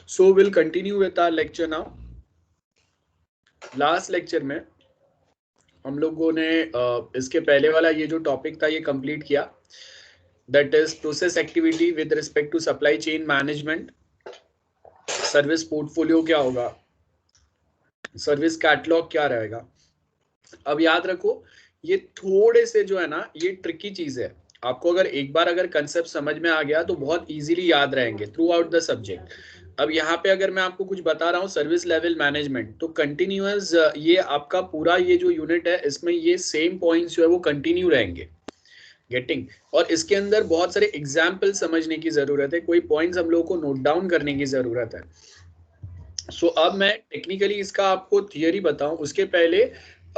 So we'll continue with our lecture now. Last lecture में हम लोगों ने इसके पहले वाला ये जो टॉपिक था ये कंप्लीट किया, that is process activity with respect to supply chain management. Service portfolio क्या होगा, सर्विस कैटलॉग क्या रहेगा. अब याद रखो ये थोड़े से जो है ना ये ट्रिकी चीज है. आपको अगर एक बार अगर कंसेप्ट समझ में आ गया तो बहुत इजीली याद रहेंगे थ्रू आउट द सब्जेक्ट. अब यहाँ पे अगर मैं आपको कुछ बता रहा हूँ सर्विस लेवल मैनेजमेंट, तो कंटिन्यूअस ये आपका पूरा ये जो यूनिट है इसमें ये सेम पॉइंट्स जो है वो कंटिन्यू रहेंगे. गेटिंग. और इसके अंदर बहुत सारे एग्जाम्पल समझने की जरूरत है, कोई पॉइंट्स हम लोगों को नोट डाउन करने की जरूरत है. सो अब मैं टेक्निकली इसका आपको थियरी बताऊं उसके पहले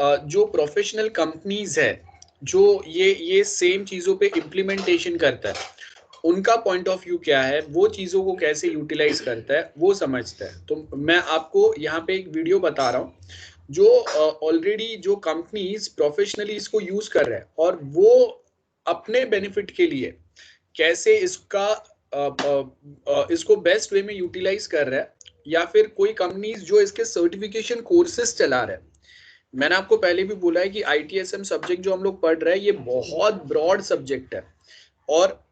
जो प्रोफेशनल कंपनीज है जो ये सेम चीजों पे इम्प्लीमेंटेशन करता है उनका पॉइंट ऑफ व्यू क्या है, वो चीजों को कैसे यूटिलाइज करता है वो समझता है. तो मैं आपको यहाँ पे एक वीडियो बता रहा हूँ जो ऑलरेडी जो कंपनीज प्रोफेशनली इसको यूज कर रहे हैं और वो अपने बेनिफिट के लिए कैसे इसको बेस्ट वे में यूटिलाइज कर रहा है, या फिर कोई कंपनीज जो इसके सर्टिफिकेशन कोर्सेज चला रहे हैं. मैंने आपको पहले भी बोला है कि ITSM सब्जेक्ट जो हम लोग पढ़ रहे हैं ये बहुत ब्रॉड सब्जेक्ट है और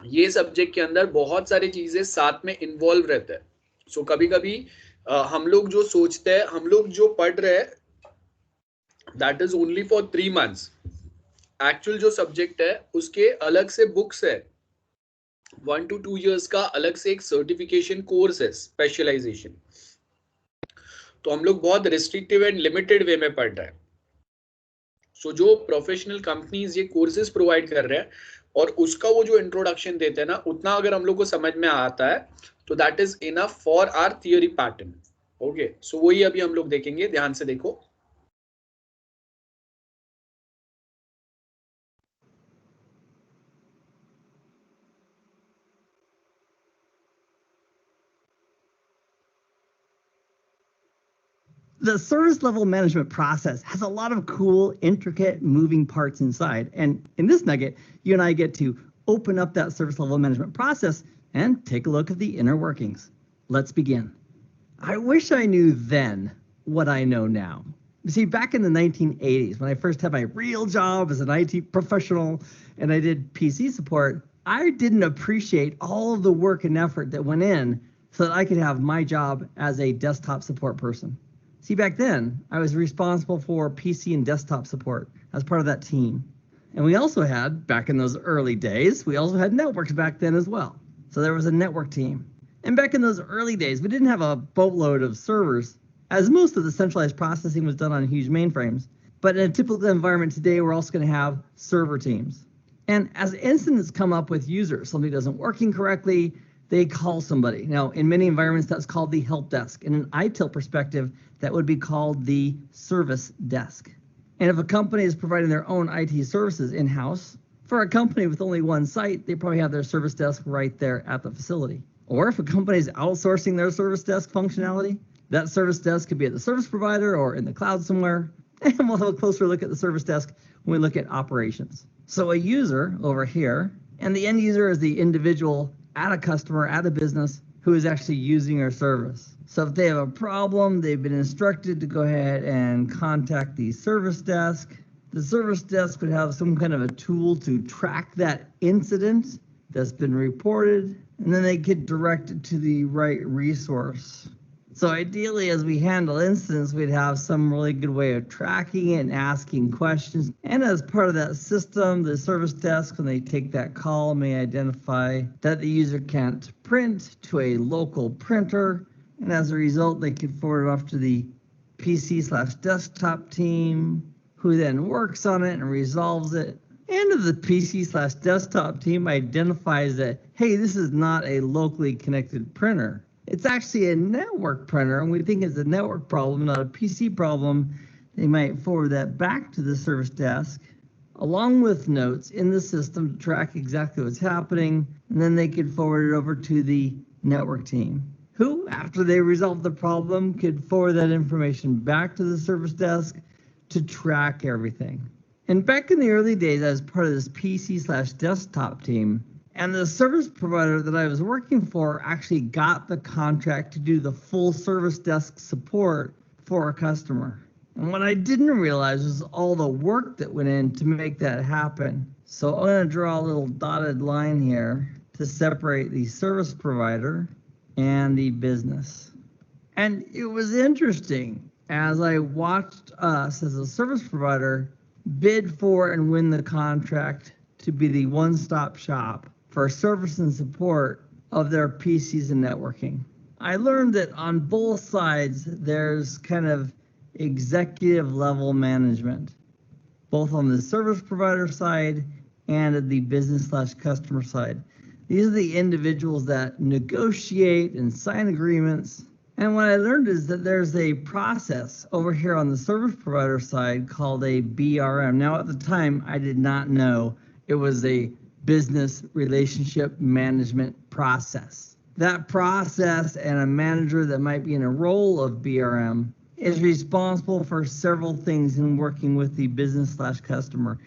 ये सब्जेक्ट के अंदर बहुत सारी चीजें साथ में इन्वॉल्व रहते हैं. सो कभी कभी हम लोग जो सोचते हैं, हम लोग जो पढ़ रहे हैं that is only for 3 months. Actual जो सब्जेक्ट है उसके अलग से बुक्स है, 1 to 2 years का अलग से एक सर्टिफिकेशन कोर्स है, स्पेशलाइजेशन. तो हम लोग बहुत रिस्ट्रिक्टिव एंड लिमिटेड वे में पढ़ रहे हैं. सो जो प्रोफेशनल कंपनीज ये कोर्सेज प्रोवाइड कर रहे हैं और उसका वो जो इंट्रोडक्शन देते हैं ना, उतना अगर हम लोग को समझ में आता है तो that is enough for our theory pattern. Okay, so वही अभी हम लोग देखेंगे, ध्यान से देखो. The service level management process has a lot of cool, intricate, moving parts inside. And in this nugget, you and I get to open up that service level management process and take a look at the inner workings. Let's begin. I wish I knew then what I know now. You see, back in the 1980s, when I first had my real job as an IT professional and I did PC support, I didn't appreciate all of the work and effort that went in so that I could have my job as a desktop support person. See, back then, I was responsible for PC and desktop support as part of that team. And we also had, back in those early days, we also had networks back then as well. So there was a network team. And back in those early days, we didn't have a boatload of servers, as most of the centralized processing was done on huge mainframes. But in a typical environment today, we're also going to have server teams. And as incidents come up with users, something doesn't working correctly, they call somebody. Now, in many environments, that's called the help desk. In an ITIL perspective, that would be called the service desk. And if a company is providing their own IT services in-house, for a company with only one site, they probably have their service desk right there at the facility. Or if a company is outsourcing their service desk functionality, that service desk could be at the service provider or in the cloud somewhere. And we'll have a closer look at the service desk when we look at operations. So a user over here, and the end user is the individual at a customer, at a business, who is actually using our service. So if they have a problem, they've been instructed to go ahead and contact the service desk. The service desk would have some kind of a tool to track that incident that's been reported, and then they get directed to the right resource. So ideally, as we handle incidents, we'd have some really good way of tracking it and asking questions. And as part of that system, the service desk, when they take that call, may identify that the user can't print to a local printer. And as a result, they could forward it off to the PC/desktop team, who then works on it and resolves it. And if the PC/desktop team identifies that, hey, this is not a locally connected printer, it's actually a network printer, and we think it's a network problem, not a PC problem, they might forward that back to the service desk, along with notes in the system to track exactly what's happening, and then they could forward it over to the network team, who, after they resolve the problem, could forward that information back to the service desk to track everything. And back in the early days, as part of this PC/desktop team, And the service provider that I was working for actually got the contract to do the full service desk support for a customer. And what I didn't realize was all the work that went in to make that happen. So I'm going to draw a little dotted line here to separate the service provider and the business. And it was interesting as I watched us as a service provider bid for and win the contract to be the one-stop shop for service and support of their PCs and networking. I learned that on both sides, there's kind of executive level management, both on the service provider side and at the business/customer side. These are the individuals that negotiate and sign agreements. And what I learned is that there's a process over here on the service provider side called a BRM. Now, at the time, I did not know it was a business relationship management process. That process and a manager that might be in a role of BRM is responsible for several things in working with the business/customer.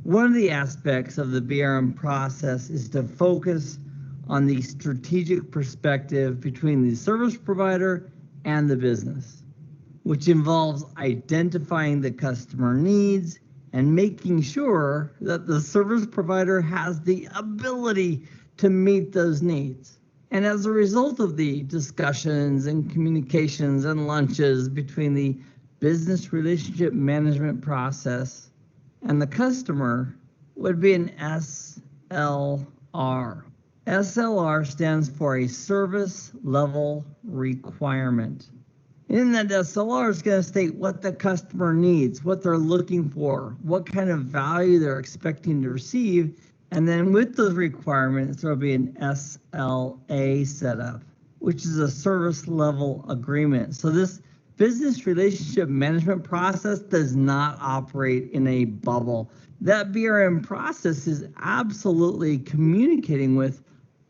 One of the aspects of the BRM process is to focus on the strategic perspective between the service provider and the business, which involves identifying the customer needs and making sure that the service provider has the ability to meet those needs. And as a result of the discussions and communications and lunches between the business relationship management process and the customer would be an SLR. SLR stands for a service level requirement. In that SLR is going to state what the customer needs, what they're looking for, what kind of value they're expecting to receive. And then with those requirements, there'll be an SLA set up, which is a service level agreement. So this business relationship management process does not operate in a bubble. That BRM process is absolutely communicating with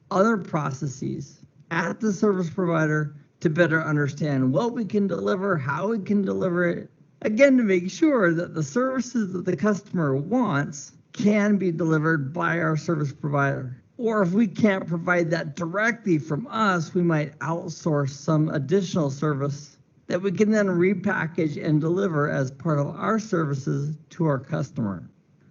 other processes at the service provider to better understand what we can deliver, how we can deliver it, again, to make sure that the services that the customer wants can be delivered by our service provider. Or if we can't provide that directly from us, we might outsource some additional service that we can then repackage and deliver as part of our services to our customer.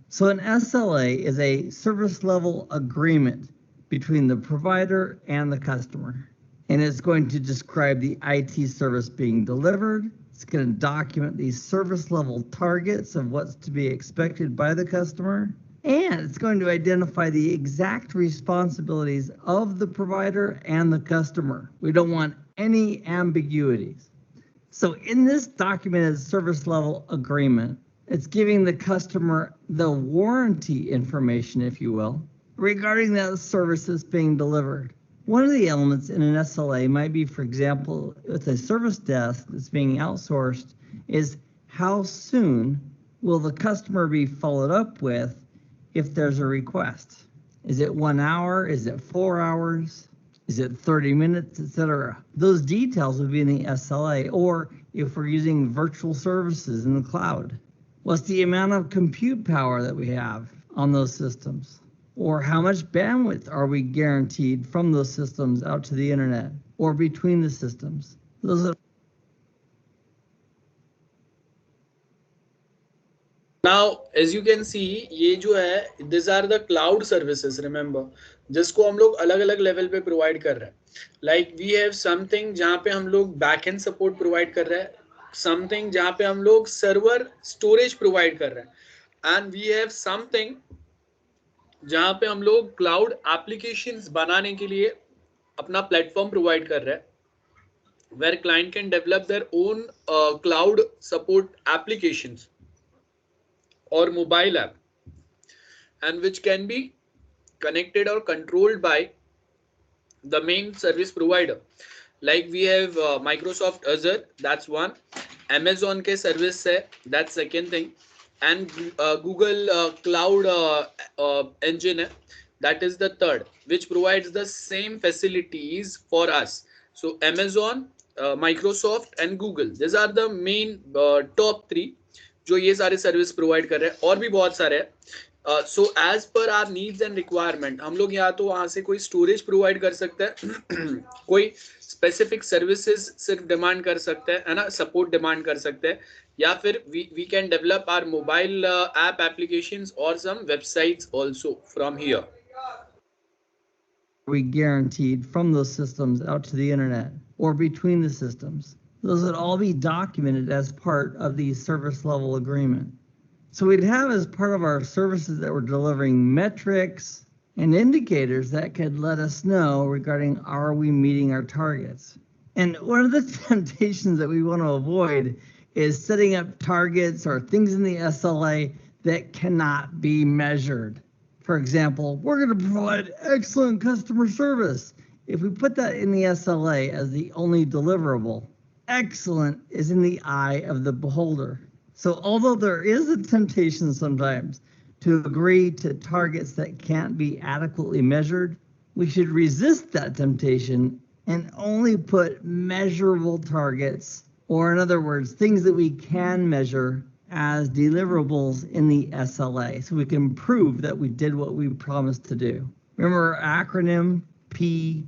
So an SLA is a service level agreement between the provider and the customer. And it's going to describe the IT service being delivered. It's going to document the service level targets of what's to be expected by the customer. And it's going to identify the exact responsibilities of the provider and the customer. We don't want any ambiguities. So in this documented service level agreement, it's giving the customer the warranty information, if you will, regarding that service that's being delivered. One of the elements in an SLA might be, for example, with a service desk that's being outsourced, is how soon will the customer be followed up with if there's a request? Is it 1 hour? Is it 4 hours? Is it 30 minutes, etc.? Those details would be in the SLA. Or if we're using virtual services in the cloud, what's the amount of compute power that we have on those systems? Or how much bandwidth are we guaranteed from those systems out to the internet or between the systems? Those are Now, as you can see, ये जो है, these are the cloud services, remember, जिसको हम लोग अलग अलग level पे provide कर रहे हैं. Like we have something जहाँ पे हम लोग बैक एंड सपोर्ट प्रोवाइड कर रहे हैं, something जहाँ पे हम लोग सर्वर स्टोरेज प्रोवाइड कर रहे हैं, and we have something जहाँ पे हम लोग क्लाउड एप्लीकेशंस बनाने के लिए अपना प्लेटफॉर्म प्रोवाइड कर रहे हैं, where client can develop their own cloud support applications or mobile app, and which can be connected or controlled by the main service provider. Like we have Microsoft Azure, that's one. Amazon के service है, that's second thing. And Google Cloud Engine है, that is the third, which provides the same facilities for us. So Amazon, Microsoft and Google, these are the main top three जो ये सारे service provide कर रहे हैं. और भी बहुत सारे हैं. So as per our needs and requirement हम लोग या तो वहां से कोई स्टोरेज प्रोवाइड कर सकते हैं कोई स्पेसिफिक सर्विसेज सिर्फ डिमांड कर सकते हैं, है ना, सपोर्ट डिमांड कर सकते हैं, या फिर we can develop our mobile app applications और some websites also from here. We guaranteed from those systems out to the internet or between the systems. Those would all be documented as part of the service level agreement. So we'd have as part of our services that we're delivering metrics and indicators that could let us know regarding are we meeting our targets. And one of the temptations that we want to avoid is setting up targets or things in the SLA that cannot be measured. For example, we're going to provide excellent customer service. If we put that in the SLA as the only deliverable, excellent is in the eye of the beholder. So although there is a temptation sometimes to agree to targets that can't be adequately measured, we should resist that temptation and only put measurable targets, or in other words, things that we can measure as deliverables in the SLA, so we can prove that we did what we promised to do. Remember our acronym PDCA,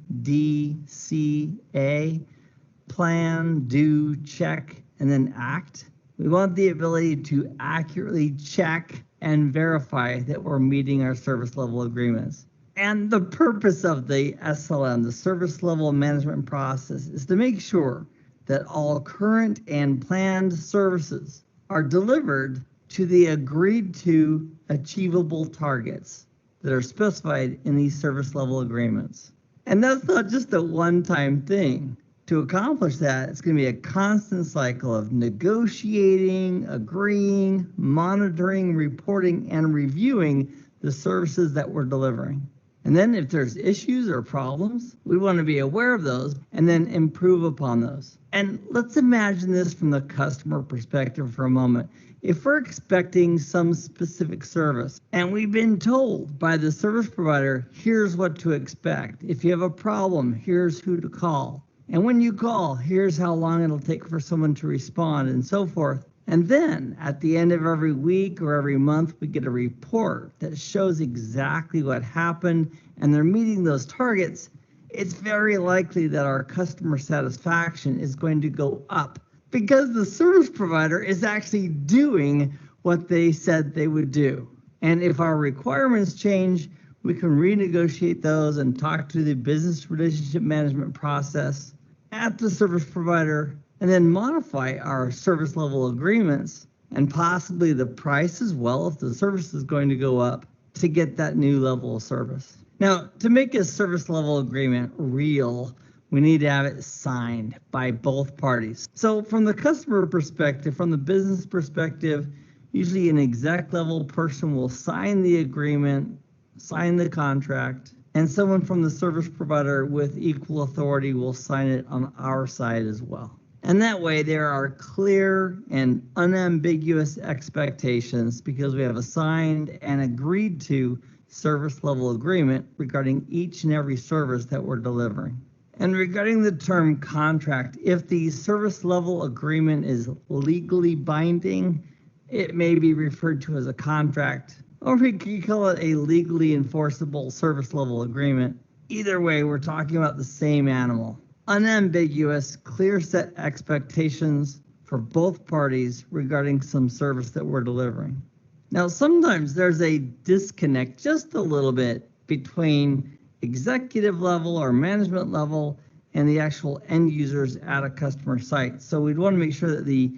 plan, do, check, and then act? We want the ability to accurately check and verify that we're meeting our service level agreements. And the purpose of the SLM, the service level management process, is to make sure that all current and planned services are delivered to the agreed to achievable targets that are specified in these service level agreements. And that's not just a one-time thing. To accomplish that, it's going to be a constant cycle of negotiating, agreeing, monitoring, reporting, and reviewing the services that we're delivering. And then if there's issues or problems, we want to be aware of those and then improve upon those. And let's imagine this from the customer perspective for a moment. If we're expecting some specific service and we've been told by the service provider, here's what to expect. If you have a problem, here's who to call. And when you call, here's how long it'll take for someone to respond and so forth. And then at the end of every week or every month, we get a report that shows exactly what happened and they're meeting those targets. It's very likely that our customer satisfaction is going to go up because the service provider is actually doing what they said they would do. And if our requirements change, we can renegotiate those and talk to the business relationship management process at the service provider and then modify our service level agreements and possibly the price as well if the service is going to go up to get that new level of service. Now, to make a service level agreement real, we need to have it signed by both parties. So from the customer perspective, from the business perspective, usually an exec level person will sign the agreement, sign the contract, and someone from the service provider with equal authority will sign it on our side as well. And that way there are clear and unambiguous expectations because we have a signed and agreed to service level agreement regarding each and every service that we're delivering. And regarding the term contract, if the service level agreement is legally binding, it may be referred to as a contract, or we can call it a legally enforceable service level agreement. Either way, we're talking about the same animal. Unambiguous, clear set expectations for both parties regarding some service that we're delivering. Now, sometimes there's a disconnect just a little bit between executive level or management level and the actual end users at a customer site. So we'd want to make sure that the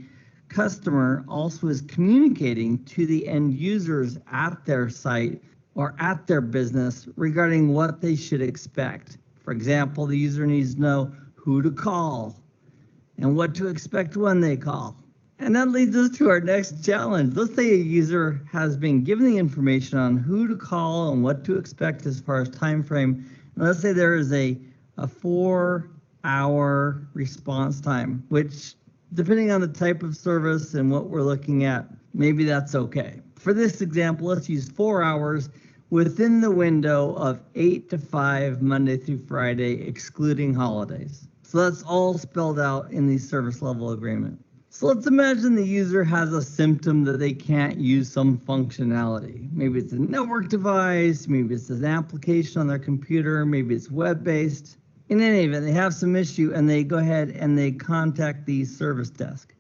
customer also is communicating to the end users at their site or at their business regarding what they should expect. For example, the user needs to know who to call and what to expect when they call. And that leads us to our next challenge. Let's say a user has been given the information on who to call and what to expect as far as time frame. And let's say there is a 4-hour response time, which depending on the type of service and what we're looking at, maybe that's okay. For this example, let's use 4 hours within the window of 8 to 5, Monday through Friday, excluding holidays. So that's all spelled out in the service level agreement. So let's imagine the user has a symptom that they can't use some functionality. Maybe it's a network device, maybe it's an application on their computer, maybe it's web-based. In any event, they have some issue and they go ahead and they contact the service desk.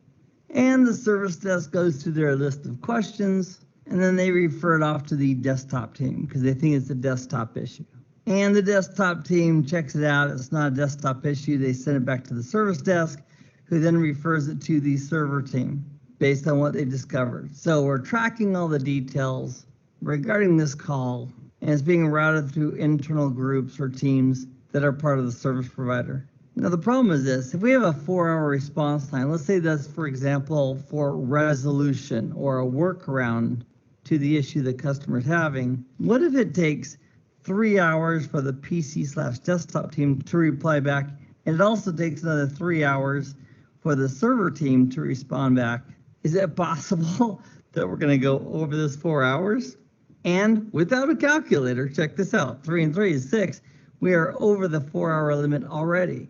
And the service desk goes through their list of questions, and then they refer it off to the desktop team because they think it's a desktop issue. And the desktop team checks it out. It's not a desktop issue. They send it back to the service desk, who then refers it to the server team based on what they discovered. So we're tracking all the details regarding this call, and it's being routed through internal groups or teams that are part of the service provider. Now, the problem is this: if we have a 4-hour response time, let's say that's, for example, for resolution or a workaround to the issue the customer's having, what if it takes 3 hours for the PC/desktop team to reply back, and it also takes another 3 hours for the server team to respond back? Is it possible that we're going to go over this 4 hours? And without a calculator, check this out, 3 and 3 is 6, we are over the 4-hour limit already.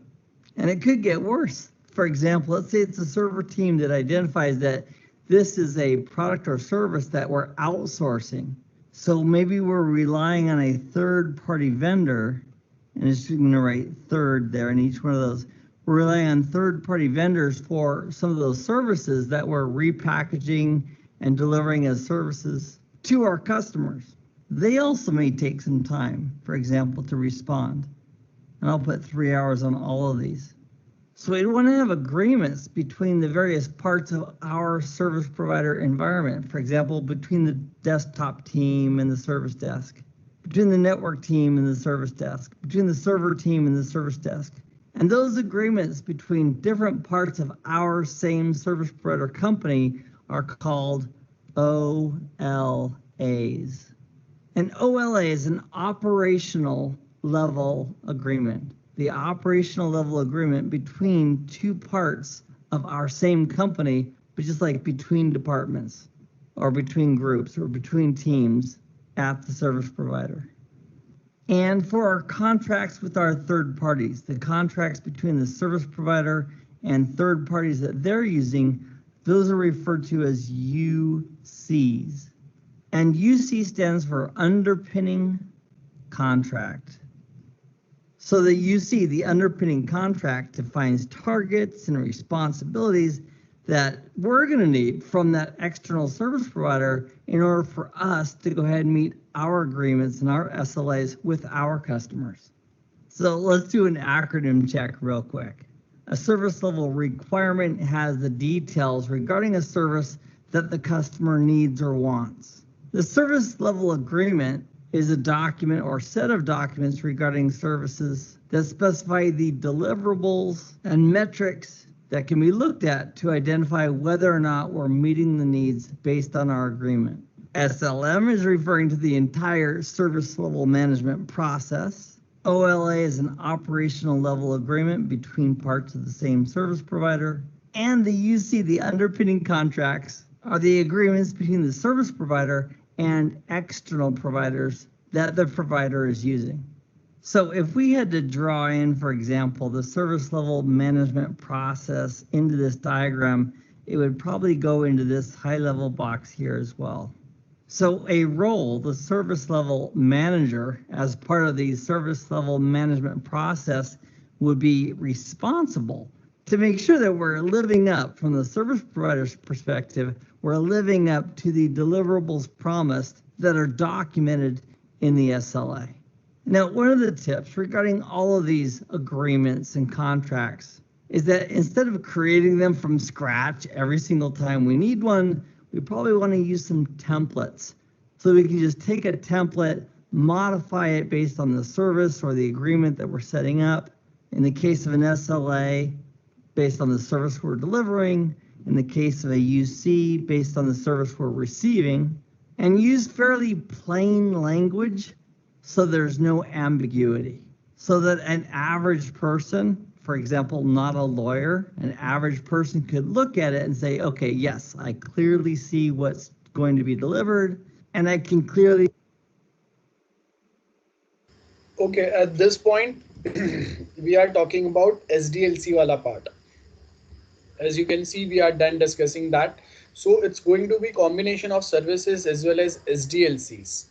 And it could get worse. For example, let's say it's a server team that identifies that this is a product or service that we're outsourcing. So maybe we're relying on a third-party vendor, and it's going to write third there in each one of those. We're relying on third-party vendors for some of those services that we're repackaging and delivering as services to our customers. They also may take some time, for example, to respond. And I'll put 3 hours on all of these. So we want to have agreements between the various parts of our service provider environment. For example, between the desktop team and the service desk, between the network team and the service desk, between the server team and the service desk. And those agreements between different parts of our same service provider company are called OLAs. An OLA is an operational level agreement. The operational level agreement between two parts of our same company, but just like between departments or between groups or between teams at the service provider. And for our contracts with our third parties, the contracts between the service provider and third parties that they're using, those are referred to as UCs. And UC stands for underpinning contract. So the UC, the underpinning contract, defines targets and responsibilities that we're going to need from that external service provider in order for us to go ahead and meet our agreements and our SLAs with our customers. So let's do an acronym check real quick. A service level requirement has the details regarding a service that the customer needs or wants. The service level agreement is a document or set of documents regarding services that specify the deliverables and metrics that can be looked at to identify whether or not we're meeting the needs based on our agreement. SLM is referring to the entire service level management process. OLA is an operational level agreement between parts of the same service provider. And the UC, the underpinning contracts, are the agreements between the service provider and external providers that the provider is using. So if we had to draw in, for example, the service level management process into this diagram, it would probably go into this high level box here as well. So a role, the service level manager, as part of the service level management process, would be responsible to make sure that we're living up, from the service provider's perspective, we're living up to the deliverables promised that are documented in the SLA. Now, one of the tips regarding all of these agreements and contracts is that instead of creating them from scratch every single time we need one, we probably want to use some templates. So we can just take a template, modify it based on the service or the agreement that we're setting up. In the case of an SLA, based on the service we're delivering. In the case of a UC, based on the service we're receiving. And use fairly plain language so there's no ambiguity. So that an average person, for example, not a lawyer, an average person could look at it and say, okay, yes, I clearly see what's going to be delivered, and I can clearly. Okay, at this point, we are talking about SDLC wala part. As you can see, we are done discussing that. So it's going to be combination of services as well as SDLCs.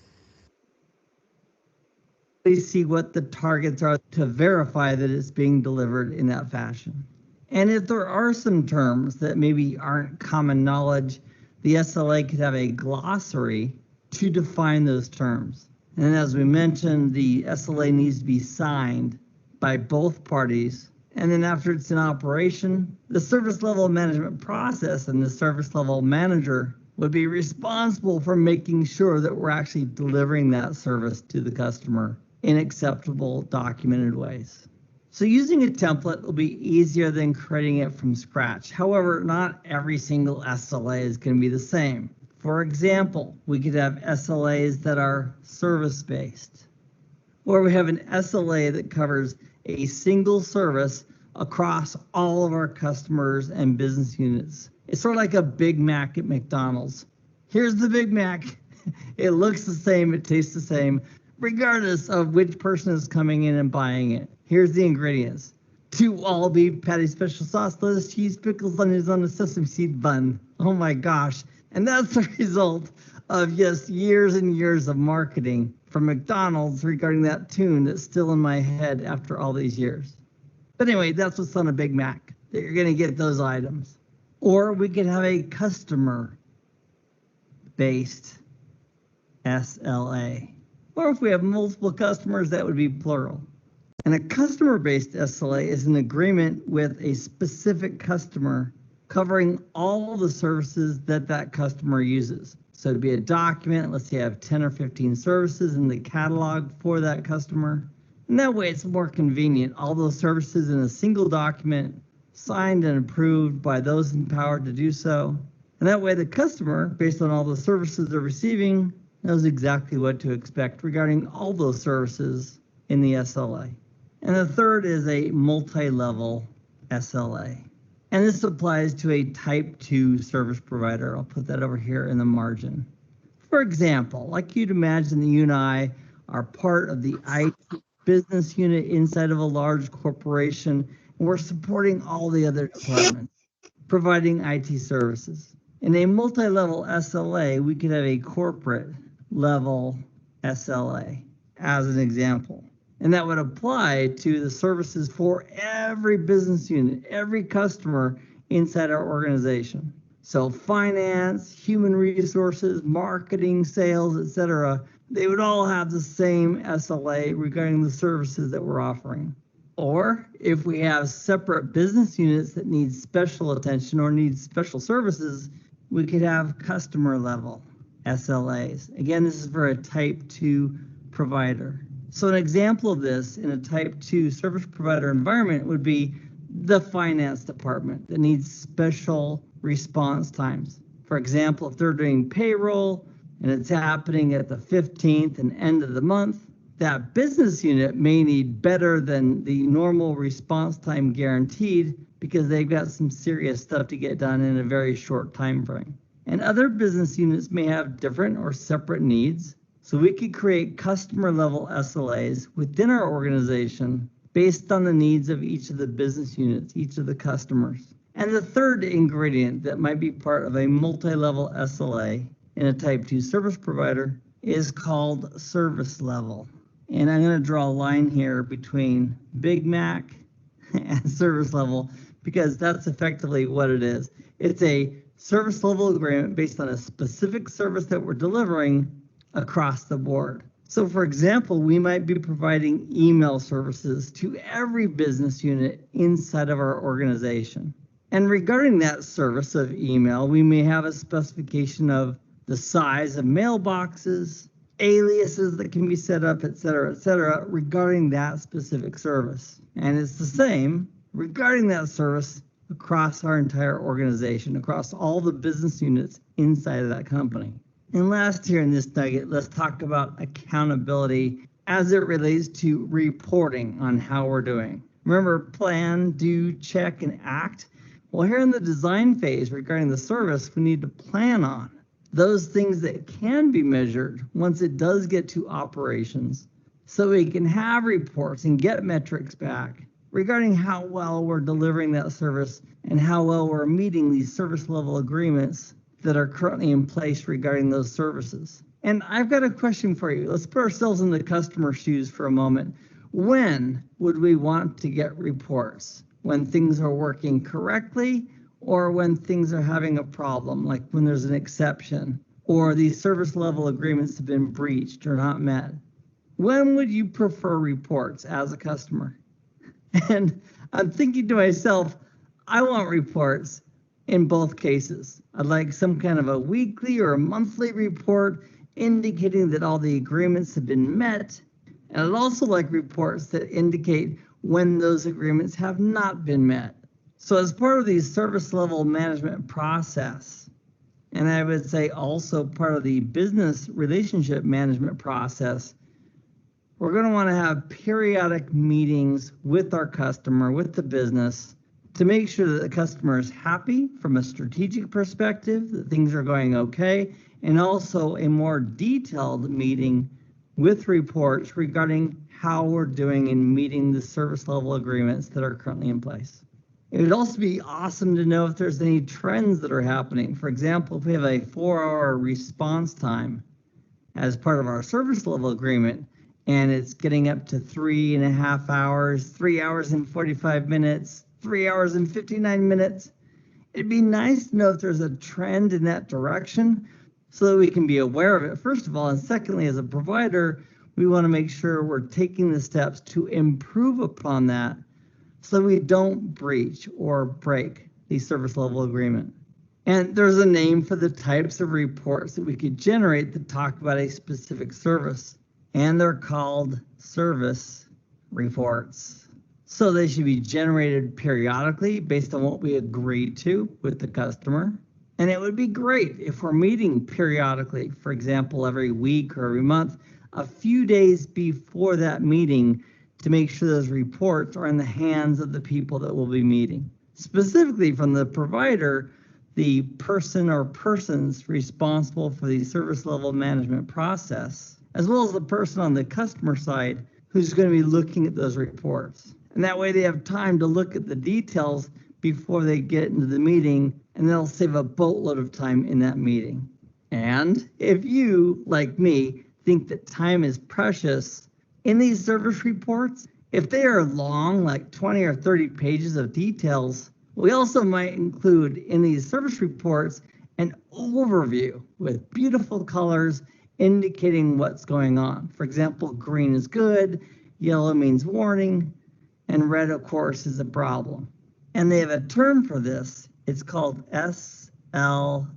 Please see what the targets are to verify that it's being delivered in that fashion. And if there are some terms that maybe aren't common knowledge, the SLA could have a glossary to define those terms. And as we mentioned, the SLA needs to be signed by both parties. And then after it's in operation, the service level management process and the service level manager would be responsible for making sure that we're actually delivering that service to the customer in acceptable documented ways. So using a template will be easier than creating it from scratch. However, not every single SLA is going to be the same. For example, we could have SLAs that are service-based, or we have an SLA that covers a single service across all of our customers and business units. It's sort of like a Big Mac at McDonald's. Here's the Big Mac. It looks the same, it tastes the same, regardless of which person is coming in and buying it. Here's the ingredients: 2 all beef patty, special sauce, lettuce, cheese, pickles, onions on a sesame seed bun. Oh my gosh. And that's the result of just years and years of marketing from McDonald's regarding that tune that's still in my head after all these years. But anyway, that's what's on a Big Mac, that you're going to get those items. Or we could have a customer-based SLA. Or if we have multiple customers, that would be plural. And a customer-based SLA is an agreement with a specific customer covering all the services that that customer uses. So it'd be a document, let's say you have 10 or 15 services in the catalog for that customer. And that way it's more convenient. All those services in a single document, signed and approved by those empowered to do so. And that way the customer, based on all the services they're receiving, knows exactly what to expect regarding all those services in the SLA. And the third is a multi-level SLA. And this applies to a type 2 service provider. I'll put that over here in the margin. For example, like you'd imagine that you and I are part of the IT business unit inside of a large corporation, and we're supporting all the other departments, providing IT services. In a multi-level SLA, we could have a corporate level SLA as an example. And that would apply to the services for every business unit, every customer inside our organization. So finance, human resources, marketing, sales, etc., they would all have the same SLA regarding the services that we're offering. Or if we have separate business units that need special attention or need special services, we could have customer level SLAs. Again, this is for a type 2 provider. So an example of this in a type 2 service provider environment would be the finance department that needs special response times. For example, if they're doing payroll and it's happening at the 15th and end of the month, that business unit may need better than the normal response time guaranteed because they've got some serious stuff to get done in a very short time frame. And other business units may have different or separate needs. So we could create customer level SLAs within our organization based on the needs of each of the business units, each of the customers. And the third ingredient that might be part of a multi-level SLA in a type 2 service provider is called service level. And I'm going to draw a line here between Big Mac and service level because that's effectively what it is. It's a service level agreement based on a specific service that we're delivering across the board. So for example, we might be providing email services to every business unit inside of our organization. And regarding that service of email, we may have a specification of the size of mailboxes, aliases that can be set up, et cetera, regarding that specific service. And it's the same regarding that service across our entire organization, across all the business units inside of that company. And last here in this nugget, let's talk about accountability as it relates to reporting on how we're doing. Remember, plan, do, check, and act. Well, here in the design phase regarding the service, we need to plan on those things that can be measured once it does get to operations so we can have reports and get metrics back regarding how well we're delivering that service and how well we're meeting these service level agreements that are currently in place regarding those services. And I've got a question for you. Let's put ourselves in the customer's shoes for a moment. When would we want to get reports? When things are working correctly, or when things are having a problem, like when there's an exception, or these service level agreements have been breached or not met? When would you prefer reports as a customer? And I'm thinking to myself, I want reports in both cases. I'd like some kind of a weekly or a monthly report indicating that all the agreements have been met. And I'd also like reports that indicate when those agreements have not been met. So as part of the service level management process, and I would say also part of the business relationship management process, we're going to want to have periodic meetings with our customer, with the business, to make sure that the customer is happy from a strategic perspective, that things are going okay, and also a more detailed meeting with reports regarding how we're doing in meeting the service level agreements that are currently in place. It would also be awesome to know if there's any trends that are happening. For example, if we have a 4-hour response time as part of our service level agreement, and it's getting up to 3.5 hours, 3 hours and 45 minutes, 3 hours and 59 minutes. It'd be nice to know if there's a trend in that direction so that we can be aware of it, first of all. And secondly, as a provider, we want to make sure we're taking the steps to improve upon that so we don't breach or break the service level agreement. And there's a name for the types of reports that we could generate that talk about a specific service, and they're called service reports. So they should be generated periodically based on what we agreed to with the customer. And it would be great if we're meeting periodically, for example, every week or every month, a few days before that meeting, to make sure those reports are in the hands of the people that we'll be meeting. Specifically from the provider, the person or persons responsible for the service level management process, as well as the person on the customer side who's going to be looking at those reports. And that way they have time to look at the details before they get into the meeting, and they'll save a boatload of time in that meeting. And if you, like me, think that time is precious in these service reports, if they are long, like 20 or 30 pages of details, we also might include in these service reports an overview with beautiful colors indicating what's going on. For example, green is good, yellow means warning, and red, of course, is a problem. And they have a term for this. It's called SLAM,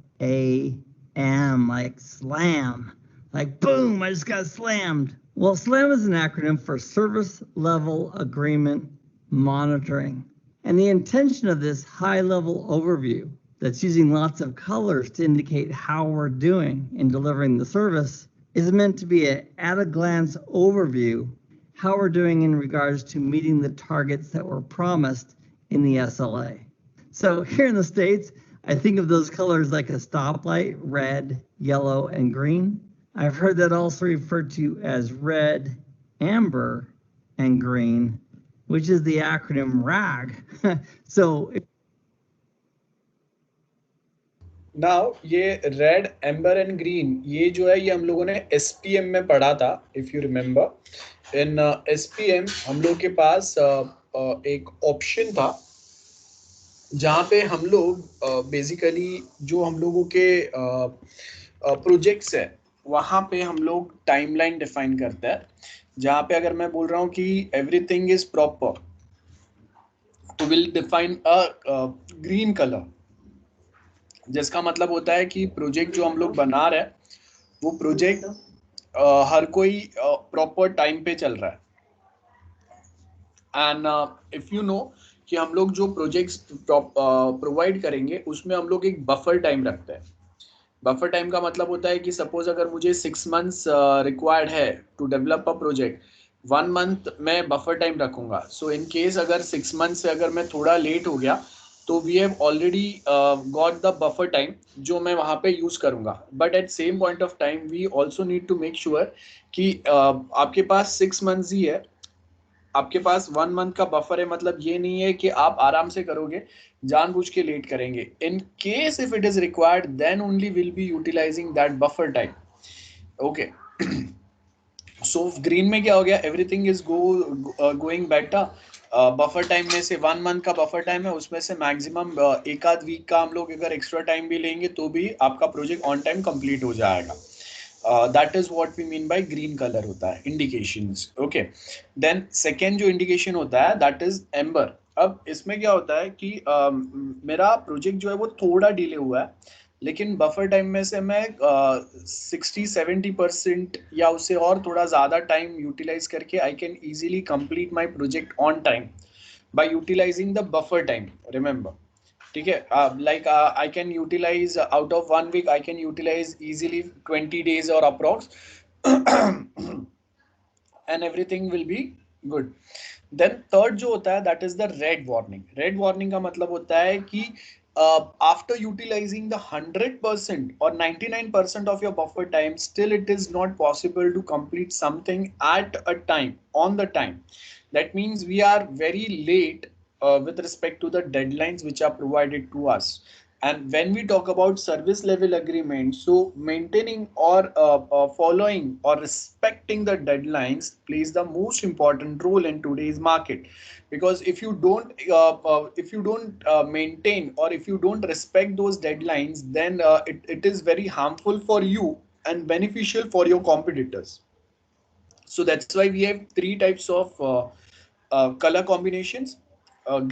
like slam, like boom, I just got slammed. Well, SLAM is an acronym for Service Level Agreement Monitoring. And the intention of this high-level overview that's using lots of colors to indicate how we're doing in delivering the service is meant to be an at-a-glance overview how we're doing in regards to meeting the targets that were promised in the SLA. So here in the States, I think of those colors like a stoplight, red, yellow, and green. I've heard that also referred to as red, amber, and green, which is the acronym RAG. So Now ये red, amber and green ये जो है ये हम लोगों ने SPM में पढ़ा था, if you remember. In SPM हम लोग के पास एक ऑप्शन था जहाँ पे हम लोग बेसिकली जो हम लोगों के प्रोजेक्ट्स है वहाँ पे हम लोग टाइमलाइन डिफाइन करते हैं, जहाँ पे अगर मैं बोल रहा हूँ कि एवरीथिंग इज प्रॉपर तो will define a green colour, जिसका मतलब होता है कि प्रोजेक्ट जो हम लोग बना रहे हैं वो प्रोजेक्ट हर कोई प्रॉपर टाइम पे चल रहा है. एंड इफ यू नो कि हम लोग जो प्रोजेक्ट्स प्रोवाइड करेंगे उसमें हम लोग एक बफर टाइम रखते हैं. बफर टाइम का मतलब होता है कि सपोज अगर मुझे 6 मंथ्स रिक्वायर्ड है to develop a project, 1 month मैं बफर टाइम रखूंगा. सो इन केस अगर 6 मंथ से अगर मैं थोड़ा लेट हो गया तो we have already got the buffer time जो मैं वहाँ पे यूज करूंगा. But at same point of time we also need to make sure कि आपके पास 6 मंथ्स ही है आपके पास 1 मंथ का बफर है, मतलब ये नहीं है कि आप आराम से करोगे, जानबूझ के लेट करेंगे. In case if it is required then only will be utilising that buffer time. Okay. So green में क्या हो गया, everything is going better. Buffer time में से 1 मंथ का बफर टाइम है, उसमें से मैक्सिमम एक आध वीक का हम लोग अगर एक्स्ट्रा टाइम भी लेंगे तो भी आपका प्रोजेक्ट ऑन टाइम कंप्लीट हो जाएगा. That is what we mean by green colour होता है इंडिकेशंस. ओके. देन सेकेंड जो इंडिकेशन होता है दैट इज एम्बर. अब इसमें क्या होता है कि मेरा प्रोजेक्ट जो है वो थोड़ा डिले हुआ है, लेकिन बफर टाइम में से मैं 60-70% या उससे और थोड़ा ज़्यादा टाइम यूटिलाइज करके I can easily complete my project on time by utilising the buffer time. Remember, ठीक है. Like I can utilise out of 1 week, I can utilise easily 20 days और approx, and everything will be good. Then third जो होता है that is the red warning. Red warning का मतलब होता है कि after utilizing the 100% or 99% of your buffer time, still it is not possible to complete something at a time, on the time. That means we are very late with respect to the deadlines which are provided to us. And when we talk about service level agreement, so maintaining or following or respecting the deadlines plays the most important role in today's market. Because if you don't maintain or if you don't respect those deadlines, then it is very harmful for you and beneficial for your competitors. So that's why we have three types of color combinations: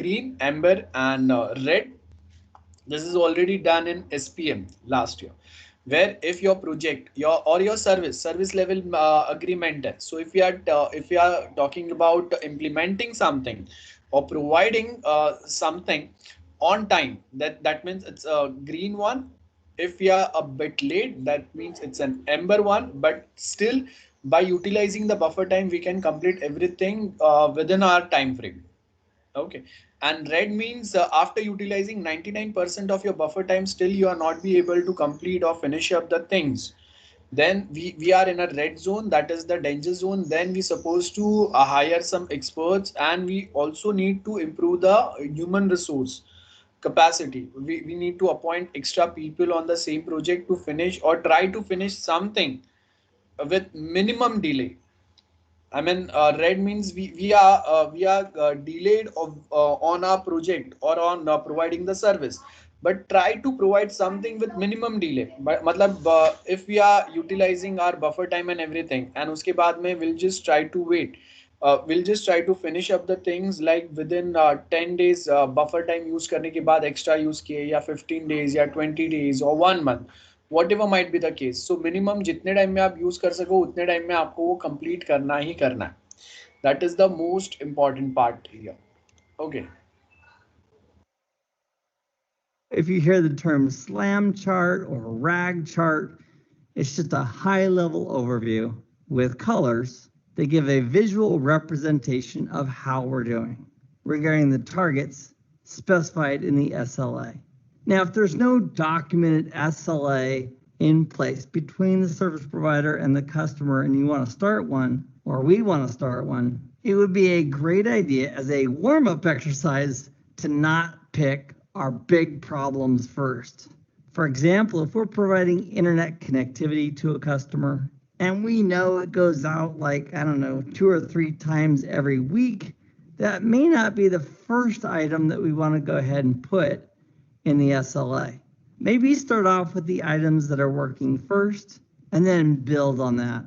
green, amber, and red. This is already done in SPM last year, where if your project, your service level agreement hai. So if we are talking about implementing something or providing something on time, that means it's a green one. If we are a bit late, that means it's an amber one. But still, by utilizing the buffer time, we can complete everything within our time frame. Okay. And red means after utilizing 99% of your buffer time, still you are not be able to complete or finish up the things. Then we are in a red zone, that is the danger zone. Then we supposed to hire some experts, and we also need to improve the human resource capacity. We need to appoint extra people on the same project to finish or try to finish something with minimum delay. I mean, red means we are delayed on our project or on providing the service, but try to provide something with minimum delay. But matlab, if we are utilizing our buffer time and everything, and uske baad mein we'll just try to wait. We'll just try to finish up the things like within 10 days buffer time use करने के बाद extra use किए, या 15 days या 20 days or 1 month, whatever might be the case. So minimum जितने time में आप use कर सको उतने टाइम में आपको वो कंप्लीट करना ही करना है. That is the most important part here. Okay. If you hear the term slam chart or rag chart, it's just a high-level overview with colors that give a visual representation of how we're doing regarding the targets specified in the SLA. Now, if there's no documented SLA in place between the service provider and the customer, and you want to start one, or we want to start one, it would be a great idea as a warm-up exercise to not pick our big problems first. For example, if we're providing internet connectivity to a customer and we know it goes out like, I don't know, 2 or 3 times every week, that may not be the first item that we want to go ahead and put in the SLA. Maybe start off with the items that are working first and then build on that.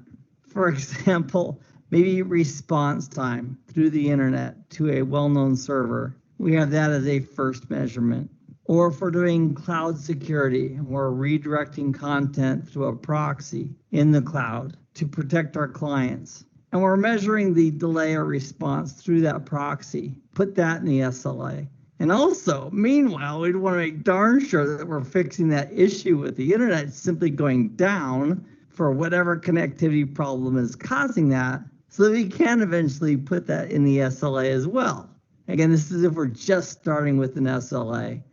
For example, maybe response time through the internet to a well-known server. We have that as a first measurement. Or if we're doing cloud security and we're redirecting content through a proxy in the cloud to protect our clients, and we're measuring the delay or response through that proxy, put that in the SLA. And also, meanwhile, we'd want to make darn sure that we're fixing that issue with the internet simply going down for whatever connectivity problem is causing that, so that we can eventually put that in the SLA as well. Again, this is if we're just starting with an SLA.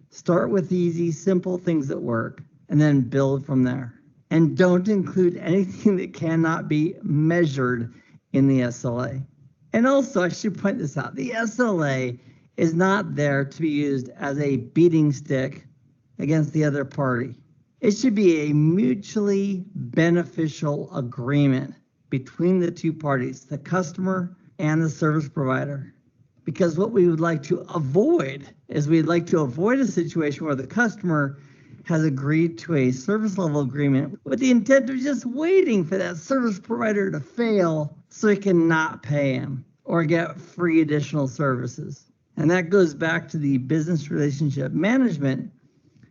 Start with easy, simple things that work, and then build from there. And don't include anything that cannot be measured in the SLA. And also, I should point this out, the SLA is not there to be used as a beating stick against the other party. It should be a mutually beneficial agreement between the two parties, the customer and the service provider. Because what we would like to avoid is we'd like to avoid a situation where the customer has agreed to a service level agreement with the intent of just waiting for that service provider to fail so he can not pay him or get free additional services. And that goes back to the business relationship management,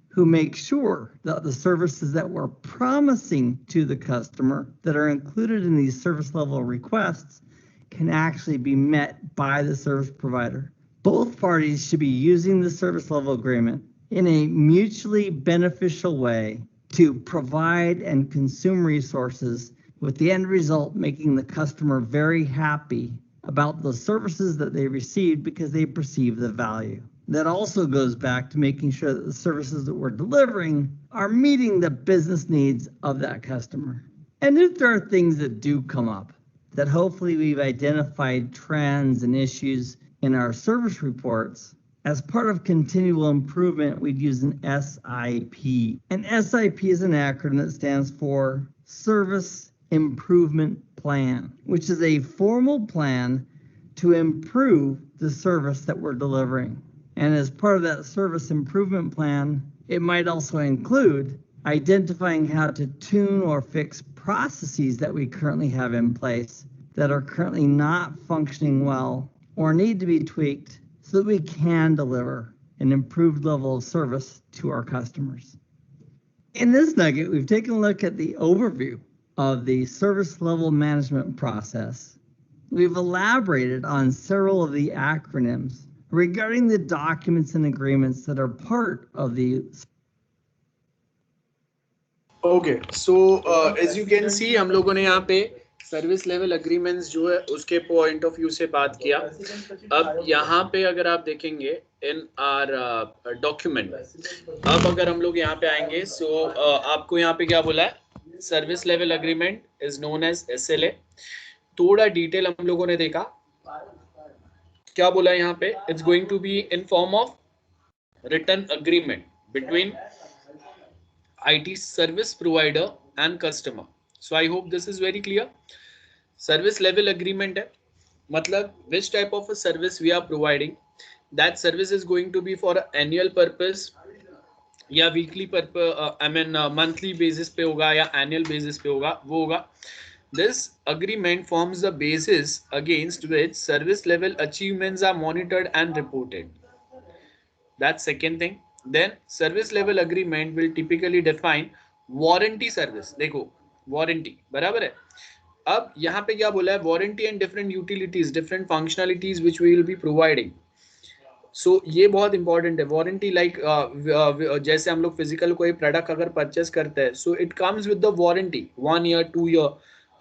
who make sure that the services that we're promising to the customer that are included in these service level requests can actually be met by the service provider. Both parties should be using the service level agreement in a mutually beneficial way to provide and consume resources, with the end result making the customer very happy about the services that they received because they perceive the value. That also goes back to making sure that the services that we're delivering are meeting the business needs of that customer. And if there are things that do come up, that hopefully we've identified trends and issues in our service reports, as part of continual improvement, we'd use an SIP. An SIP is an acronym that stands for Service Improvement Plan, which is a formal plan to improve the service that we're delivering. And as part of that service improvement plan, it might also include identifying how to tune or fix processes that we currently have in place that are currently not functioning well or need to be tweaked so that we can deliver an improved level of service to our customers. In this nugget, we've taken a look at the overview of the service level management process. We've elaborated on several of the acronyms regarding the documents and agreements that are part of the. Okay, so as you can see, हम लोगों ने यहाँ पे service level agreements जो है उसके point of view से बात किया. अब यहाँ पे अगर आप देखेंगे इन आर डॉक्यूमेंट, अब अगर हम लोग यहाँ पे आएंगे, सो आपको यहाँ पे क्या बोला है, service level agreement is known as SLA. थोड़ा डिटेल हम लोगों ने देखा, क्या बोला है यहाँ पे, it's going to be in form of written agreement between IT service provider and customer. So I hope this is very clear. Service level agreement है, मतलब which type of a service we are providing. That service is going to be for annual purpose या weekly purpose, I mean monthly basis पे होगा या annual basis पे होगा, वो होगा. This agreement forms the basis against which service level achievements are monitored and reported. That's second thing. Then service level agreement will typically define warranty service. देखो warranty बराबर है. अब यहाँ पे क्या बोला है, warranty and different utilities, different functionalities which we will be providing. So ये बहुत इंपॉर्टेंट है. वारंटी लाइक जैसे हम लोग फिजिकल कोई प्रोडक्ट अगर परचेस करते हैं, so it comes with the warranty 1 year 2 year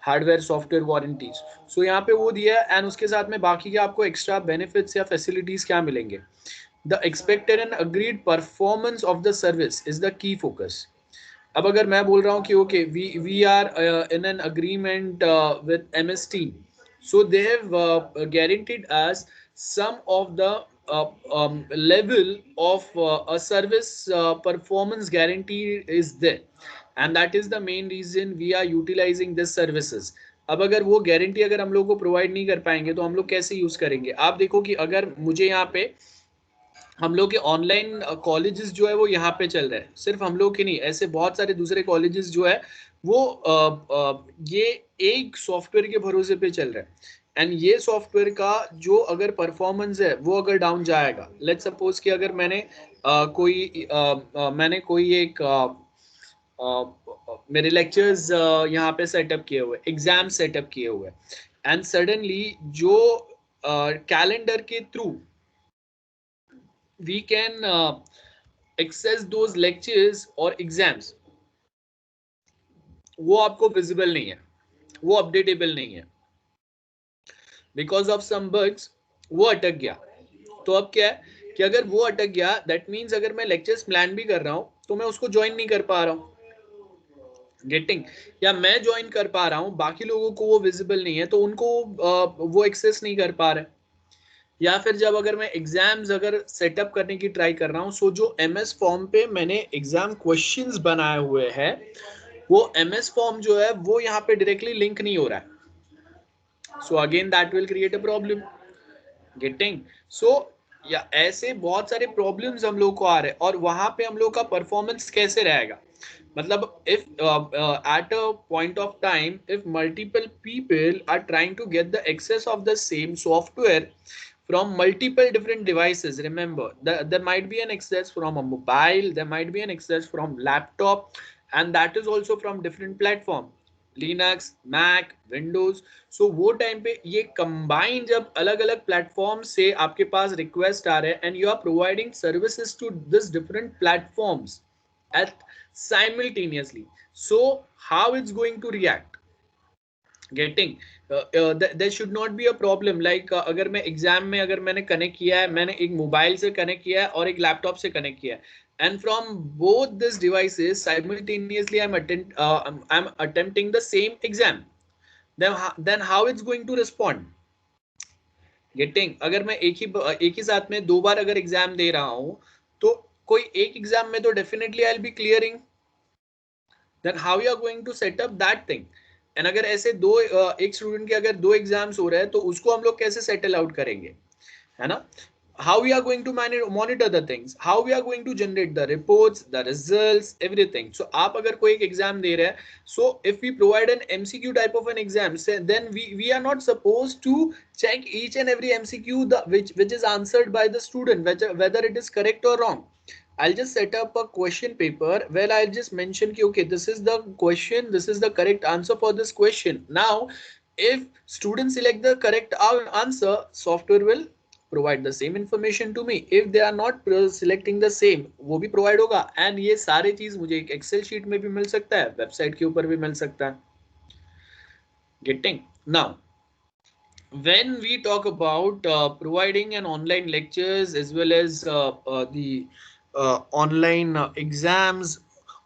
hardware software warranties. So यहाँ पे वो दिया है, एंड उसके साथ में बाकी के आपको एक्स्ट्रा बेनिफिट्स या फैसिलिटीज क्या मिलेंगे. The expected and agreed performance of the service is the key focus. अब अगर मैं बोल रहा हूँ कि okay, we are in an agreement with MS team, so they have guaranteed us some of the level of a service performance guarantee is there, and that is the main reason we are utilizing this services. अब अगर वो guarantee अगर हम लोग को provide नहीं कर पाएंगे तो हम लोग कैसे यूज करेंगे. आप देखो कि अगर मुझे यहाँ पे हम लोग के ऑनलाइन कॉलेजेस जो है वो यहाँ पे चल रहे हैं, सिर्फ हम लोग के नहीं, ऐसे बहुत सारे दूसरे कॉलेजेस जो है वो ये एक सॉफ्टवेयर के भरोसे पे चल रहे हैं. एंड ये सॉफ्टवेयर का जो अगर परफॉर्मेंस है वो अगर डाउन जाएगा, लेट्स सपोज कि अगर मैंने कोई एक मेरे लेक्चर्स यहाँ पे सेटअप किए हुए, एग्जाम सेटअप किए हुए, एंड सडनली जो कैलेंडर के through we can access those lectures or exams, वो आपको visible नहीं है, वो updatable नहीं है, because of some bugs वो अटक गया. तो अब क्या है कि अगर वो अटक गया, that means अगर मैं lectures plan भी कर रहा हूँ तो मैं उसको join नहीं कर पा रहा हूँ. गेटिंग, या मैं ज्वाइन कर पा रहा हूँ, बाकी लोगों को वो विजिबल नहीं है, तो उनको वो एक्सेस नहीं कर पा रहे। या फिर जब अगर मैं एग्जाम्स अगर सेटअप करने की ट्राई कर रहा हूँ, सो जो एमएस फॉर्म पे मैंने एग्जाम क्वेश्चंस बनाए हुए हैं, वो एमएस फॉर्म जो है वो यहाँ पे डायरेक्टली लिंक नहीं हो रहा है, so again that will create a problem. Getting, so या ऐसे बहुत सारे प्रॉब्लम्स हम लोग को आ रहे हैं, और वहां पे हम लोग का परफॉर्मेंस कैसे रहेगा, मतलब if at a point of time if multiple people are trying to get the access of the same software from multiple different devices, remember there might be an access from a mobile, there might be an access from laptop, and that is also from different platform, linux, mac, windows। सो वो time पे ये combine जब अलग अलग platform से आपके पास request आ रहे हैं, and you are providing services to this different platforms at simultaneously, so how it's going to react? Getting, there should not be a problem like अगर मैं एग्जाम में अगर मैंने कनेक्ट किया है, मैंने एक मोबाइल से कनेक्ट किया है और एक लैपटॉप से कनेक्ट किया है, and from both these devices simultaneously I'm attempting the same exam, then how it's going to respond? Getting, अगर मैं एक ही साथ में दो बार अगर एग्जाम दे रहा हूं, तो कोई एक एग्जाम में तो definitely I will be clearing, then how you are going to set up that thing? And अगर ऐसे दो एक स्टूडेंट के अगर दो एग्जाम्स हो रहे हैं, तो उसको हम लोग कैसे सेटल आउट करेंगे, है ना? How we are going to monitor the things, how we are going to generate the reports, the results, everything. So आप अगर कोई एक एग्जाम दे रहे हैं, so if we provide an MCQ type of an exam, then we are not supposed to check each and every MCQ which is answered by the student, whether it is correct or wrong. I'll just set up a question paper where I'll just mention ki, okay, this is the question, this is the correct answer for this question. Now, if students select the correct answer, software will provide the same information to me. If they are not selecting the same, वो भी provide होगा, and ये सारे चीज मुझे एक Excel sheet में भी मिल सकता है, वेबसाइट के ऊपर भी मिल सकता है। Getting, now when we talk about providing an online lectures as well as the online exams,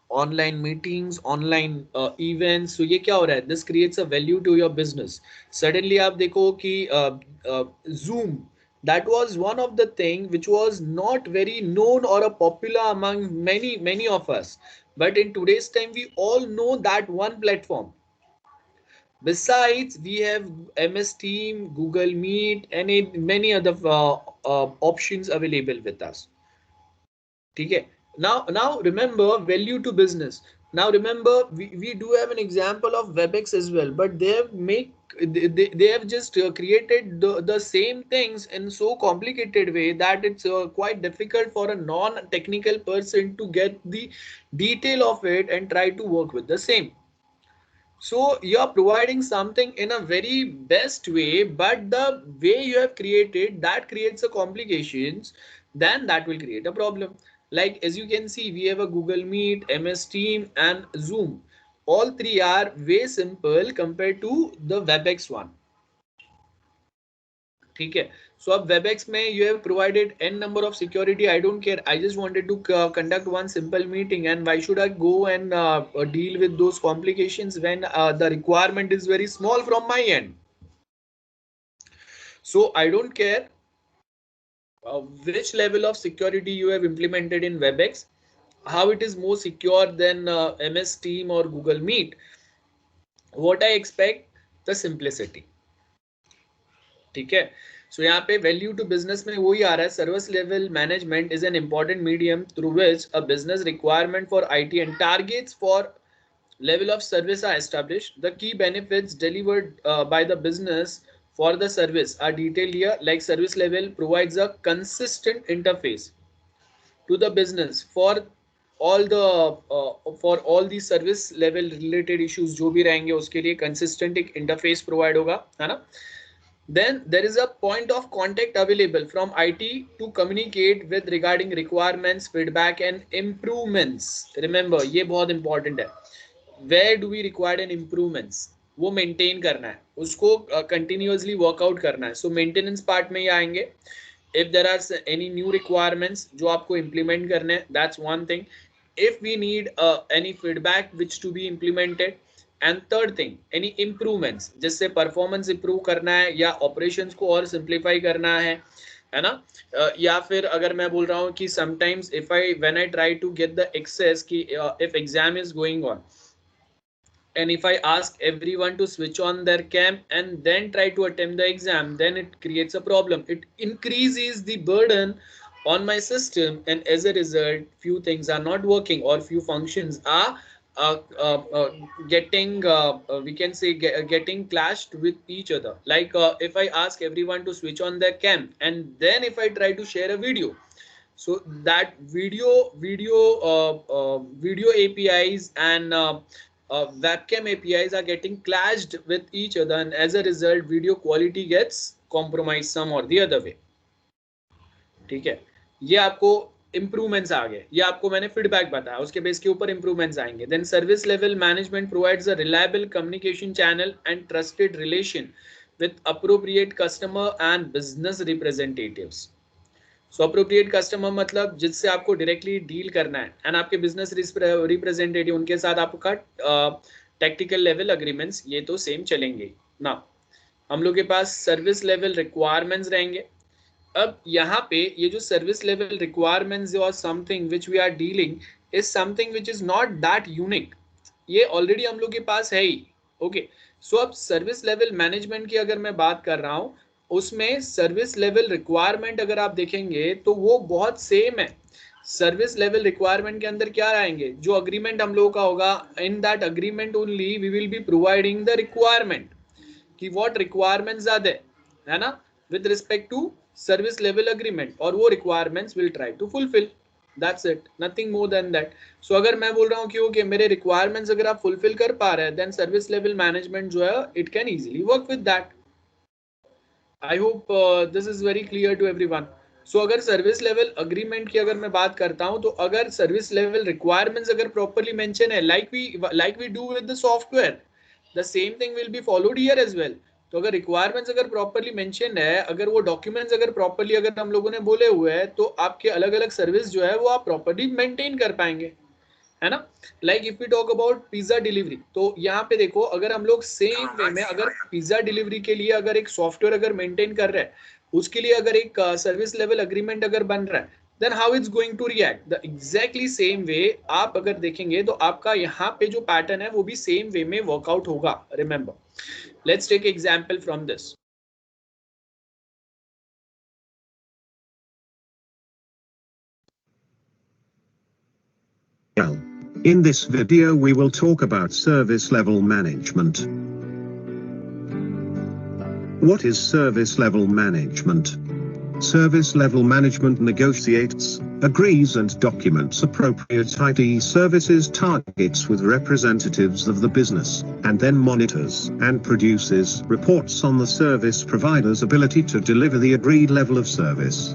online meetings, online events, so ये क्या हो रहा है? This creates a value to your business. Suddenly आप देखो कि Zoom, that was one of the thing which was not very known or a popular among many of us, but in today's time we all know that one platform. Besides, we have MS Team, Google Meet, and many other options available with us. Okay. Now remember value to business. Now remember we do have an example of WebEx as well, but they have just created the same things in so complicated way that it's quite difficult for a non-technical person to get the detail of it and try to work with the same. So you are providing something in a very best way, but the way you have created that creates a complications, then that will create a problem. Like as you can see, we have a Google Meet, MS Team, and Zoom. All three are way simple compared to the WebEx one. ठीक है, so अब webex में you have provided n number of security, I don't care, I just wanted to conduct one simple meeting, and why should I go and deal with those complications when the requirement is very small from my end? So I don't care which level of security you have implemented in webex, how it is more secure than MS Team or Google Meet. What I expect, the simplicity. ठीक है, सो यहाँ पे value to business में वही आ रहा है, service level management is an important medium through which a business requirement for IT and targets for level of service are established. The key benefits delivered by the business for the service are detailed here, like service level provides a consistent interface to the business for all the service level related issues जो भी रहेंगे उसके लिए consistent एक interface provide होगा, है ना? Then there is a point of contact available from IT to communicate with regarding requirements, feedback and improvements. Remember ये बहुत important है. Where do we require an improvements? वो maintain करना है, उसको continuously workout करना है. So maintenance part में ही आएंगे. If there are any new requirements जो आपको implement करने हैं, that's one thing. if we need any feedback which to be implemented, and third thing any improvements जिससे performance improve करना है या operations को और simplify करना है ना? या फिर अगर मैं बोल रहा हूँ कि sometimes if I when I try to get the access कि if exam is going on and if I ask everyone to switch on their cam and then try to attempt the exam, then it creates a problem. It increases the burden on my system, and as a result few things are not working or few functions are uh, uh, uh, getting we can say getting clashed with each other. Like if I ask everyone to switch on their cam and then if I try to share a video, so that video APIs and webcam APIs are getting clashed with each other, and as a result video quality gets compromised some or the other way. ठीक है, ये आपको improvements आ गए, ये आपको मैंने feedback बताया, उसके बेस के ऊपर इंप्रूवमेंट्स आएंगे. Then service level management provides a reliable communication channel and trusted relation with appropriate customer and business representatives. So appropriate customer मतलब जिससे आपको डायरेक्टली डील करना है एंड आपके बिजनेस रिप्रेजेंटेटिव उनके साथ आपका टेक्निकल लेवल अग्रीमेंट्स ये तो सेम चलेंगे ना. हम लोग के पास सर्विस लेवल रिक्वायरमेंट्स रहेंगे. अब यहाँ पे ये जो सर्विस लेवल रिक्वायरमेंट्स और something which we are dealing is something which is not that unique, ये ऑलरेडी हम लोग के पास है ही. ओके, सो अब सर्विस लेवल मैनेजमेंट की अगर मैं बात कर रहा हूँ उसमें सर्विस लेवल रिक्वायरमेंट अगर आप देखेंगे तो वो बहुत सेम है. सर्विस लेवल रिक्वायरमेंट के अंदर क्या रहेंगे, जो अग्रीमेंट हम लोगों का होगा, in that agreement only we will be providing the requirement कि व्हाट रिक्वायरमेंट्स आर देयर, है ना, with respect to service level agreement, और वो requirements will try to fulfil. That's it, nothing more than that. So अगर मैं बोल रहा हूँ कि ओके मेरे रिक्वायरमेंट्स अगर आप फुलफिल कर पा रहे हैं देन सर्विस लेवल मैनेजमेंट जो है it can easily work with that. I hope this is very clear to everyone. So अगर सर्विस लेवल अग्रीमेंट की अगर मैं बात करता हूं तो अगर सर्विस लेवल रिक्वायरमेंट्स अगर प्रॉपर्ली मेंशन है like we do with the software, the same thing will be followed here as well. तो अगर रिक्वायरमेंट्स अगर प्रॉपर्ली मेंशन है, अगर वो डॉक्यूमेंट्स अगर प्रॉपर्ली अगर हम लोगों ने बोले हुए हैं तो आपके अलग अलग सर्विस जो है वो आप प्रॉपर्ली मेंटेन कर पाएंगे, है ना. Like if you talk about pizza delivery, तो यहाँ पे देखो अगर हम लोग सेम वे में अगर पिज्जा डिलीवरी के लिए अगर एक सॉफ्टवेयर अगर मेंटेन कर रहे हैं, उसके लिए अगर एक सर्विस लेवल अग्रीमेंट अगर बन रहा है, then how it's going to react the exactly same way. आप अगर देखेंगे तो आपका यहाँ पे जो पैटर्न है वो भी सेम वे में वर्कआउट होगा. Remember, let's take example from this. In this video we will talk about service level management. What is service level management? Service level management negotiates, agrees and documents appropriate IT services targets with representatives of the business, and then monitors and produces reports on the service provider's ability to deliver the agreed level of service.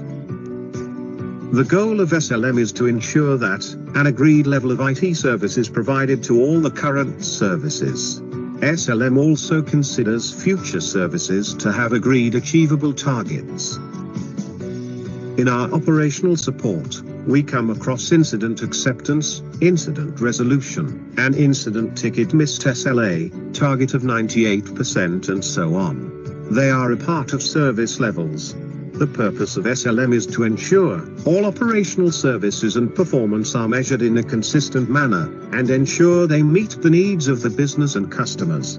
The goal of SLM is to ensure that an agreed level of IT service is provided to all the current services. SLM also considers future services to have agreed achievable targets. In our operational support, we come across incident acceptance, incident resolution, and incident ticket missed SLA, target of 98% and so on. They are a part of service levels. The purpose of SLM is to ensure all operational services and performance are measured in a consistent manner, and ensure they meet the needs of the business and customers.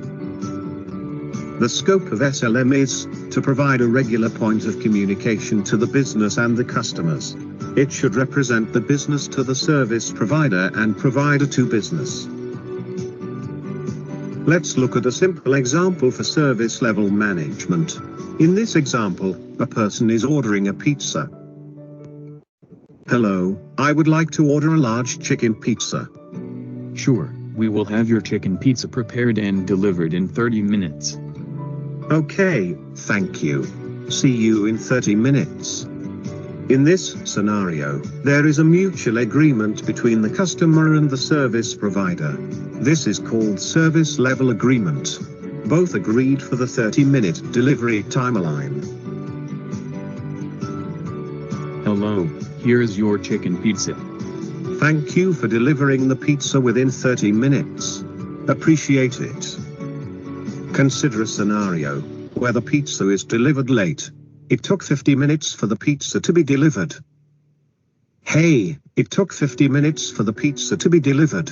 The scope of SLM is to provide a regular point of communication to the business and the customers. It should represent the business to the service provider and provider to business. Let's look at a simple example for service level management. In this example, a person is ordering a pizza. Hello, I would like to order a large chicken pizza. Sure, we will have your chicken pizza prepared and delivered in 30 minutes. Okay, thank you. See you in 30 minutes. In this scenario, there is a mutual agreement between the customer and the service provider. This is called service level agreement. Both agreed for the 30-minute delivery timeline. Hello, here is your chicken pizza. Thank you for delivering the pizza within 30 minutes. Appreciate it. Consider a scenario where the pizza is delivered late. It took 50 minutes for the pizza to be delivered. Hey, it took 50 minutes for the pizza to be delivered.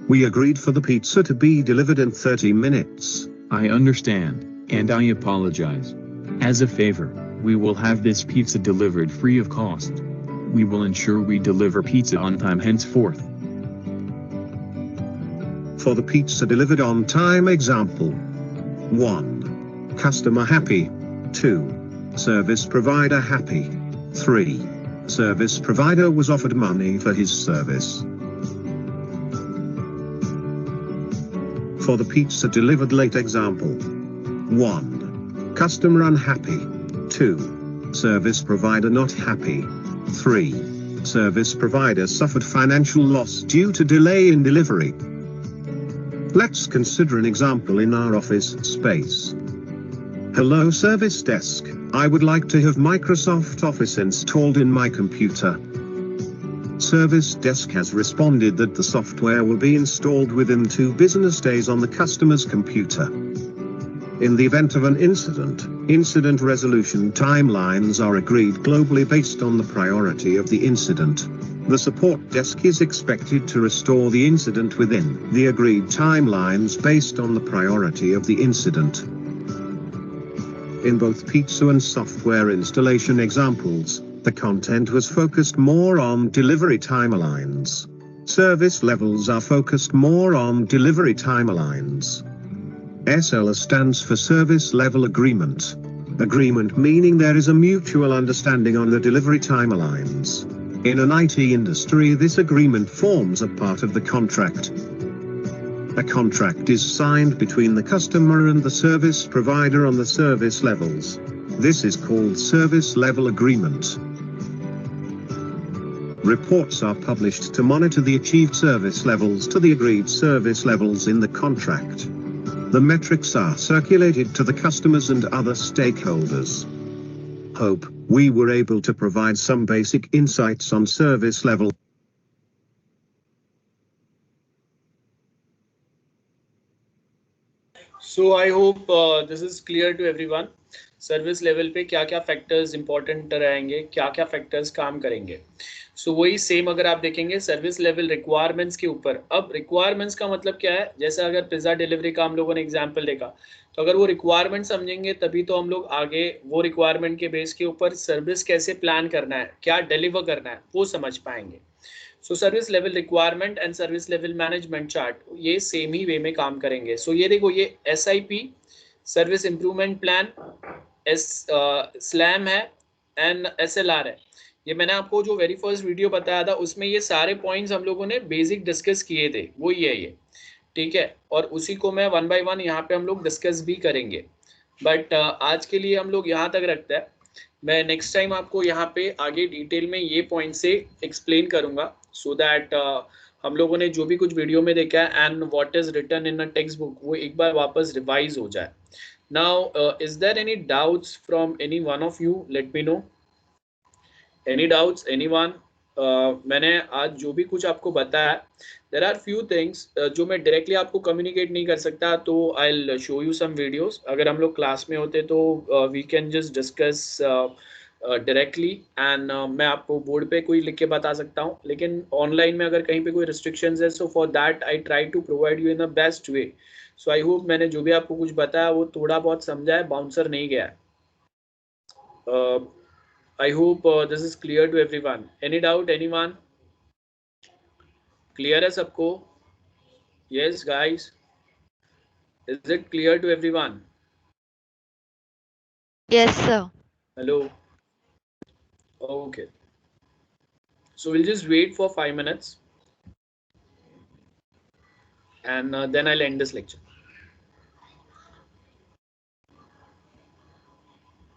We agreed for the pizza to be delivered in 30 minutes. I understand, and I apologize. As a favor, we will have this pizza delivered free of cost. We will ensure we deliver pizza on time henceforth. For the pizza delivered on time example. 1. Customer happy. 2. Service provider happy. 3. Service provider was offered money for his service. For the pizza delivered late example. 1. Customer unhappy. 2. Service provider not happy. 3. Service provider suffered financial loss due to delay in delivery. Let's consider an example in our office space. Hello service desk, I would like to have Microsoft Office installed in my computer. Service desk has responded that the software will be installed within 2 business days on the customer's computer. In the event of an incident, incident resolution timelines are agreed globally based on the priority of the incident. The support desk is expected to restore the incident within the agreed timelines based on the priority of the incident. In both pizza and software installation examples, the content was focused more on delivery timelines. Service levels are focused more on delivery timelines. SLA stands for Service Level Agreement. Agreement meaning there is a mutual understanding on the delivery timelines. In an IT industry, this agreement forms a part of the contract. A contract is signed between the customer and the service provider on the service levels. This is called Service Level Agreement. Reports are published to monitor the achieved service levels to the agreed service levels in the contract. The metrics are circulated to the customers and other stakeholders. Hope we were able to provide some basic insights on service level. So I hope this is clear to everyone. Service level पे क्या क्या factors important रहेंगे, क्या क्या factors काम करेंगे. सो वही same अगर आप देखेंगे सर्विस लेवल रिक्वायरमेंट्स के ऊपर. अब रिक्वायरमेंट्स का मतलब क्या है, जैसे अगर पिज्जा डिलीवरी का हम लोगों ने एग्जांपल देखा, तो अगर वो रिक्वायरमेंट समझेंगे तभी तो हम लोग आगे वो रिक्वायरमेंट के बेस के ऊपर सर्विस कैसे प्लान करना है, क्या डिलीवर करना है, वो समझ पाएंगे. So service level requirement and service level management chart ये सेम ही वे में काम करेंगे. सो ये देखो, ये SIP service improvement plan, slam है एंड SLR है. ये मैंने आपको जो वेरी फर्स्ट वीडियो बताया था उसमें ये सारे पॉइंट्स हम लोगों ने बेसिक डिस्कस किए थे, वो ये ठीक है. और उसी को मैं 1 बाय 1 यहाँ पे हम लोग डिस्कस भी करेंगे. बट आज के लिए हम लोग यहाँ तक रखते हैं. मैं नेक्स्ट टाइम आपको यहाँ पे आगे डिटेल में ये पॉइंट से एक्सप्लेन करूँगा, सो दैट हम लोगों ने जो भी कुछ वीडियो में देखा है and what is written in a text book वो एक बार वापस रिवाइज हो जाए. Now is there any doubts from any one of you? Let me know. Any doubts anyone? मैंने आज जो भी कुछ आपको बताया, देयर आर फ्यू थिंग्स जो मैं डायरेक्टली आपको कम्युनिकेट नहीं कर सकता, तो I will show you some videos. अगर हम लोग क्लास में होते तो we can just discuss directly and मैं आपको बोर्ड पे कोई लिख के बता सकता हूँ, लेकिन ऑनलाइन में अगर कहीं पे कोई रिस्ट्रिक्शंस है, so for that I try to provide you in the best way. So I hope मैंने जो भी आपको कुछ बताया वो थोड़ा बहुत समझा है, बाउंसर नहीं गया है. I hope this is clear to everyone. Any doubt, anyone? Clear है सबको? Yes, guys. Is it clear to everyone? Yes, sir. Hello. Okay. So we'll just wait for 5 minutes, and then I'll end this lecture.